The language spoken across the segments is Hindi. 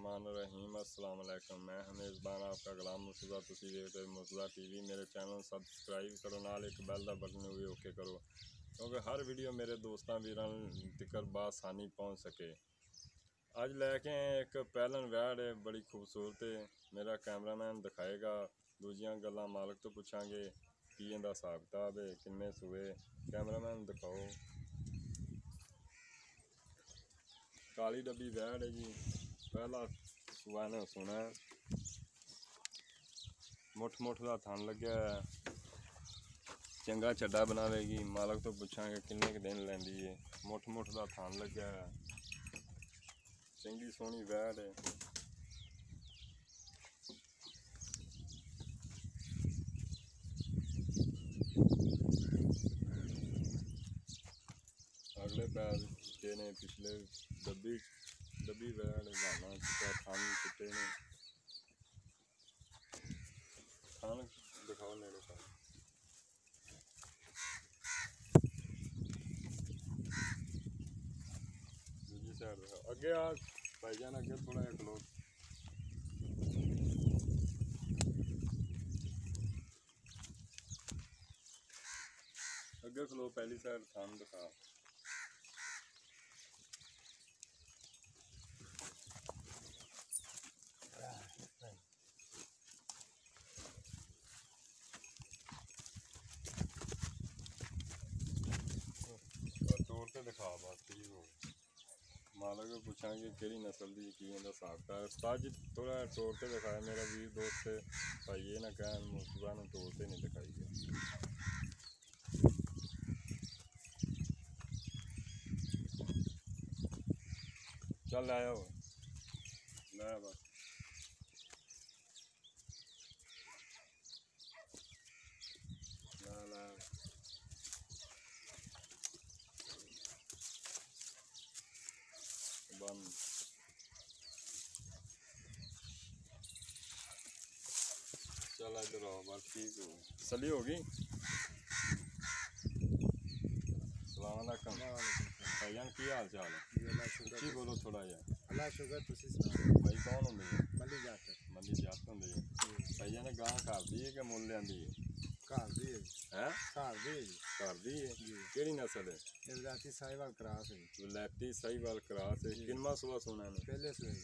बिस्मिल्लाहिर्रहमानिर्रहीम। अस्सलाम वालेकुम। मैं हमेज़बान आपका गुलाम मुर्तज़ा। तुसी देखते मुर्तज़ा टीवी। मेरे चैनल सबसक्राइब करो, नाल एक बैल दा बटन भी ओके करो, क्योंकि हर वीडियो मेरे दोस्तों वीरां तक बासानी पहुँच सके। अज लैके एक पैलन वैड़ है, बड़ी खूबसूरत है। मेरा कैमरामैन दिखाएगा, दूजियां गल्लां मालक तो पुछांगे की इहदा हिसाब किताब है, किन्ने सूए। कैमरामैन दिखाओ। काली डब्बी वैड़ है जी, पहला सूआ ने सुना है। मुठ का थन लग्या है, चंगा चड्डा बनावेगी। मालक तो पुछांगे किन्ने दिन लैंदी है। मुठ का थन लग्या है, चंगी सोहनी वैड़ है। अगले पैर चिट्टे ने, पिछले डब्बी वैड़ गाना चिट्टा, थन चिट्टे ने। थन दिखाओ नेड़े का। दूजी साइड दिखाओ। अगे आ भाईजान, अगे थोड़ा जिहा खलो। अगे खलो, पहली साइड थन दिखा। तोड़ के दिखा बस, ठीक हो। मालक को पूछांगे केड़ी नस्ल की की इहदा हिसाब किताब। उस्ताद जी थोड़ा तोड़ के दिखाया। मेरा वीर दोस्त है भाई, ये ना कहन मुर्तज़ा ने तोड़ते नहीं दिखाई है। चल लाया हो, लाया बस। लाया बंद। चल इधर आओ बस, ठीक हो। सली होगी। सलाम अलैकुम भाईजान, की हाल चाल है? उच्ची बोलो थोड़ा जिहा। अल्लाह शुक्र, तुसी सुनाओ। भाई कौन होंगे है? मल्ली जट। मल्ली जट होंगे है। भाईजान ने गां घर दी है कि मुल लियांदी है? घर दी है। हैं? घर दी है जी। घर दी है। जी। केड़ी नस्ल है? ये विलायती साहिवाल क्रॉस है। विलायती साहिवाल क्रॉस है। किन्नवा सूआ सुना है? पहले सूए जी।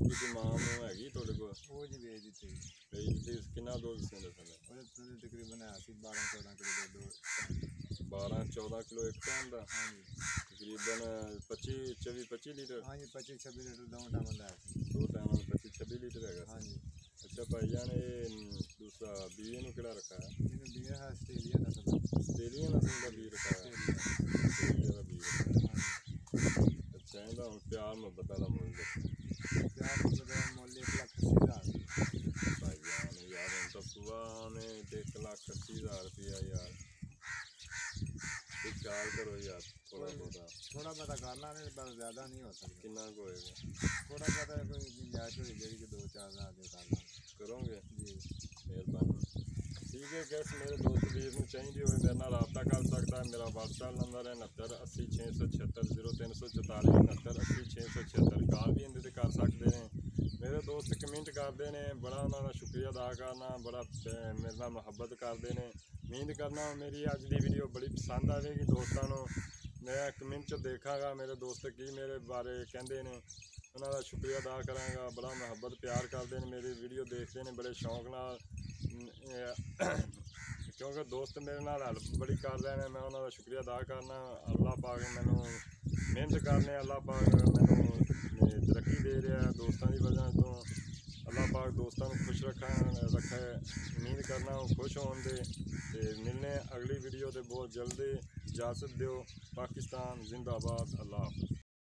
उसकी मां मूं हैगी तुहाडे कोल? वो जी बेच दी थी। किन्ना दूध सूंदे थले? ਉਹਦੇ तकरीबन है सी 12-14 किलो दो 12-14 किलो एक टाइम का। हाँ जी। तकरीबन 25 लीटर। हाँ जी, 25-26 लीटर दोनों टाइम लै दो टाइम 25-26 लीटर है। हाँ जी। अच्छा भाईजान, ये दूसरा बी नूं किहड़ा रखा है? इन्हें बीए है ऑस्ट्रेलिया नस्ल। ऑस्ट्रेलिया नस्ल का बी रखा है। ऑस्ट्रेलिया का बी रखा है। अच्छा, इहदा हुण प्यार मुहब्बत वाला मुल दसो। प्यार मुहब्बत मोल 1,80,000। भाईजान यार, हम तो सुबह में 1,80,000 रुपया यार। ख्याल करो यार, थोड़ा बहुत थोड़ा बहुत करना नहीं, बस ज़्यादा नहीं हो सकता। कितना को होएगा? थोड़ा बहुत कोई गुंजाइश होगी जी कि 2-4 हज़ार जो करना करोगे जी। मेहरबानी। ठीक है गैस, मेरे दोस्त वीर को चाहिए हो मेरे नाल रब्ता कर सकता है। मेरा व्हाट्सएप नंबर है 6980 676 0 374 कॉल भी इहदे ते कर सकते हैं। मेरे दोस्त कमेंट करते हैं, बड़ा उन्होंने शुक्रिया अदा करना, बड़ा मेरे नाल मुहब्बत करते हैं। उम्मीद करना मेरी अज की वीडियो बड़ी पसंद आएगी दोस्तों को। मैं कमेंट च देखागा मेरे दोस्त की मेरे बारे कहते हैं, उन्होंने शुक्रिया अदा कराँगा। बड़ा मुहब्बत प्यार करते हैं, मेरी वीडियो देखते हैं बड़े शौक नाल, क्योंकि दोस्त मेरे नाल हेल्प बड़ी कर रहे हैं। मैं उन्होंने शुक्रिया अदा करना। अल्लाह पाक मैनू मेहनत करने, अल्लाह पाक मैनू तरक्की दे रहा है दोस्तों की वजह तो। अल्लाह पाक दोस्तों को खुश रखे। उम्मीद करना खुश होने दे। मिलने अगली वीडियो से बहुत जल्दी। इजाज़त दो। पाकिस्तान जिंदाबाद। अल्लाह हाफ़िज़।